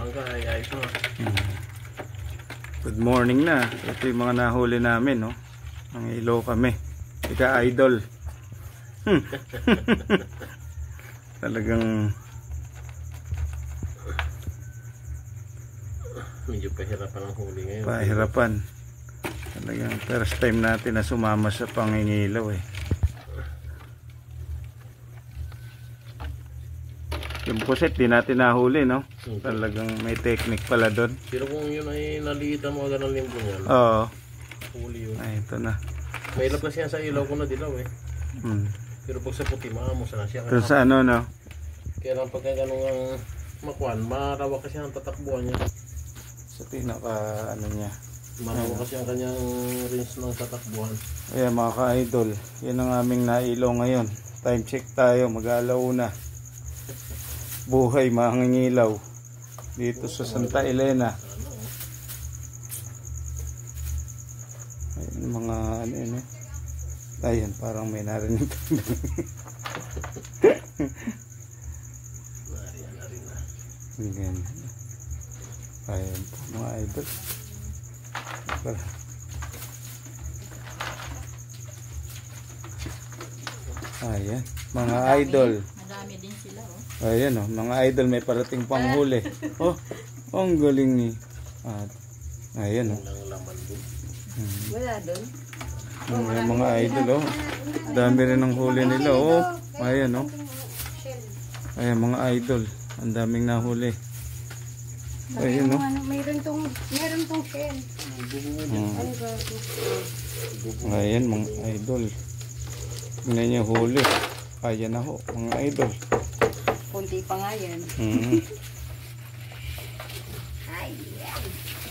ka, ay ito. Good morning na. Ito yung mga nahuli namin, no? Ang ilo kami. Ika idol. Talagang medyo pahirapan ang huli ngayon. pahirapan. Talagang first time natin na sumama sa pangingilaw eh. Yung puset di natin nahuli, no? Talagang may technique pala doon. Pero kung yun ay naliitan mo agad ng limbo niyan, Oo. huli yun. Ay, ito na. Mahirap kasi yan sa ilaw ko na dilaw eh. Pero pag sa puti, maamos na siya. Ito sa ano, no? Kaya lang pagka ganun ang makuan, marawa kasi ang tatakbuhan niya. Sa pinaka ano niya. Marawa kasi ang kanyang rinse ng tatakbuhan. Ayan mga ka-idol, yan ang aming nailo ngayon. Time check tayo, mag-alauna. Buhay mangingilaw dito sa Santa Elena. Ayan mga ano yun eh. Ayan, parang may narinig. Ayan. Ayan po mga idol. Ayan, mga idol. Madami din sila, oh. Ayan, oh, mga idol, may parating panghuli. Oh, ang galing ni. Ayan, oh. Wala doon. Ayan, mga idol, oh. Dami rin ang huli nila, oh. Ayan, oh. Ayan, mga idol. Ang daming nahuli. Ayan, oh. Mayroon tong shell. Ayan, mga idol. Tingnan niyo huli. Ayan na ho, mga idol. Kunti pa nga yan. Ay,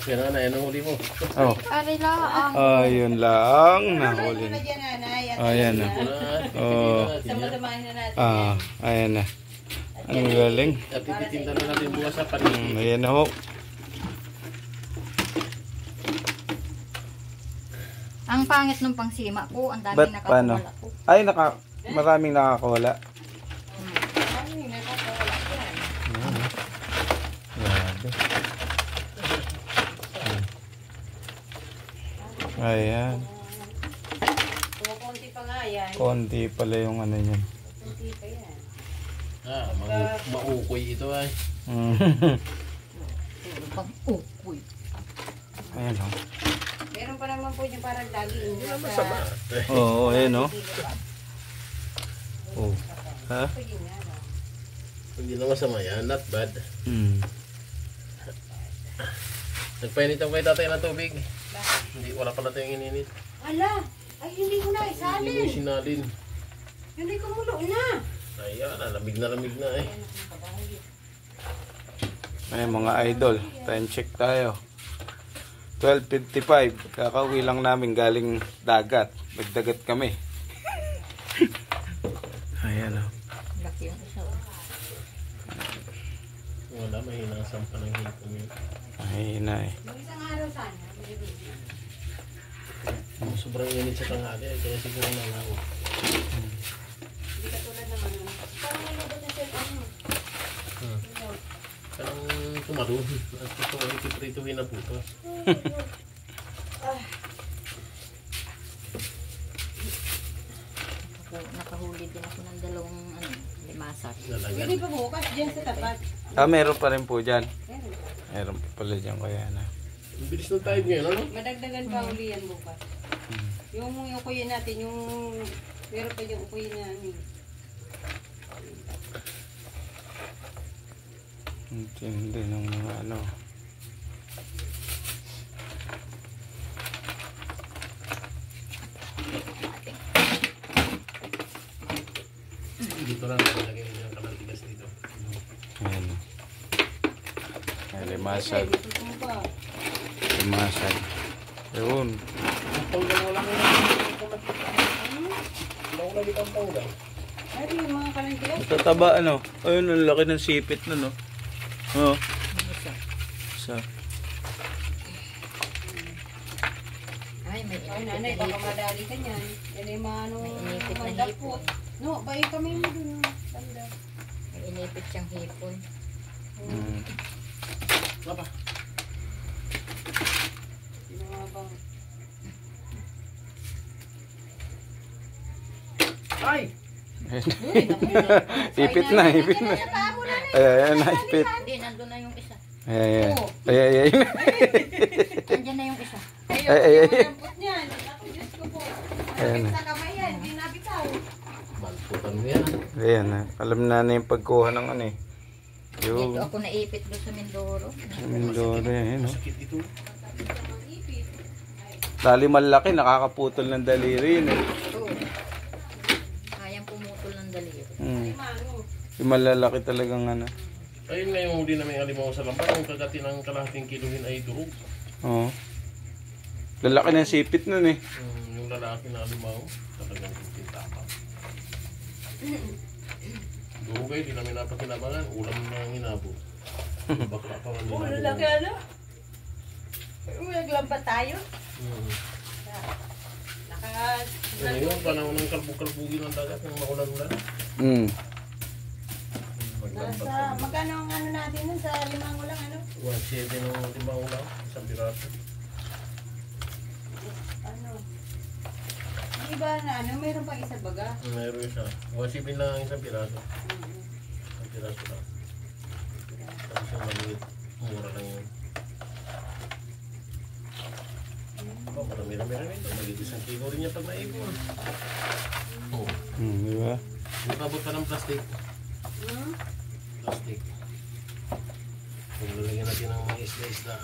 Kaya na, yan ang huli mo. Oh. ari lang. Ayun lang, nahuli. Ayan na. Oh. Sama-samahin na natin. Ayan na. Ang galing. At ititinda na natin bukas sa panin. Ayan na ho. Ang pangit ng pangsima ko, ang Ba't daming paano? nakakawala ko. Ay, maraming nakakawala. Maraming nakakawala ko. Grabe. Ayan. Kunti pa nga yan. Konti pala yung ano yun. Kunti pa yan. Maukoy ito ay. Pag-ukoy. Ayan o. Meron pa naman po yung parang daging. Hindi na masama. Oo, ayan o. Oh. Ha? Hindi na masama yan, not bad. Nagpainit ako kay tatay ng tubig. Hindi, wala pala tayong ininit. Ala! Ay, hindi ko na Hindi mo isalin. sinalin. Hindi ko mulo na. Ayan, lamig na eh. Ayan mga idol. Time check tayo. 12:55. Kakauwi lang namin galing dagat. Nagdagat kami. Ayan o. Laki yung isa. Wala, mahina ang sampa ng hipon yun. Mahina eh. Isang araw sana. Sobrang init sa tanghali, kaya siguro nalaw. Hindi katulad naman. Parang may lubot na siya. Parang tumalun. At ito ay tiprituhin na bukas. Nakahuli din ako ng dalawang limasak. Pwede pa bukas dyan sa tapat. Meron pa rin po dyan. Meron pa pala dyan kaya na. Ang bilis ng tide ngayon, ano? Madagdagan pa uli yan bukas. Yung ukuyin natin, yung meron pa yung ukuyin namin. Intindi ng mga ano. Dito lang nalagay yung kalantigas dito. Ayan. Ay, limasag. Limasag. Yun. Panggang wala mo lang. Wala ko lagi pang panggang. Ay, yung mga kalantigas. Tataba ano. Ayun, ang laki ng sipit na no. Oo. Isa. Ay, may Ay, inipit nanay, na baka hipon. madali ka niyan. Yan ay manong May inipit na mandapot. No, bayi kami mo dun. Tanda. May inipit siyang hipon. Mm. Baba. Yung mga bang... Ay! Uy, naku. Ipit na, ipit na. Ayan na, ipit. Hindi, nandun na yung isa. Ayan. Ayan. Andyan na yung isa. Ayun, Ay, ay, ay. yung malambot niyan. Ako, Diyos ko po. Ayan. Sa kamay yan, hindi nabitaw. Malputan mo yan. Ayan na. Alam na na yung pagkuha ng ano eh. Dito Yung ako naipit doon sa Mindoro. Mindoro eh. No? Sakit ito. Tali malaki, nakakaputol ng daliri yun eh. Oo. Kayang pumutol ng daliri. Mano. Yung malalaki talagang ano. Ayun nga yung huli namin alimaw sa lambat. Ang kagati ng kalahating kilohin ay durog. Oo. Lalaki ng sipit nun eh. Yung lalaki na alimaw, talagang tintapan. Durog ay, di namin napakinabangan. Ulam na hinabo. Bakla pa man Ulo hinabo. laki ano? Naglambat tayo. Naka... Ngayon, panahon ng kalbug-kalbugin ng dagat, ng maulan-ulan. Nasa, magkano ang ano natin nun sa 5 ulang ano? 1.7 ng timbang ulam, isang piraso. Ano? Di ba na ano, mayroon pang isa baga? Meron siya. 1.7 lang ang isang piraso. Isang piraso lang. Tapos yung maliit, mura lang yun. Oh, marami-rami ito. Magiging isang kilo rin niya pag naipon. Oh. Di ba? Hindi pabot pa ng plastic. Hmm? Plastic. Kung lalagyan natin ng mga isda-isda.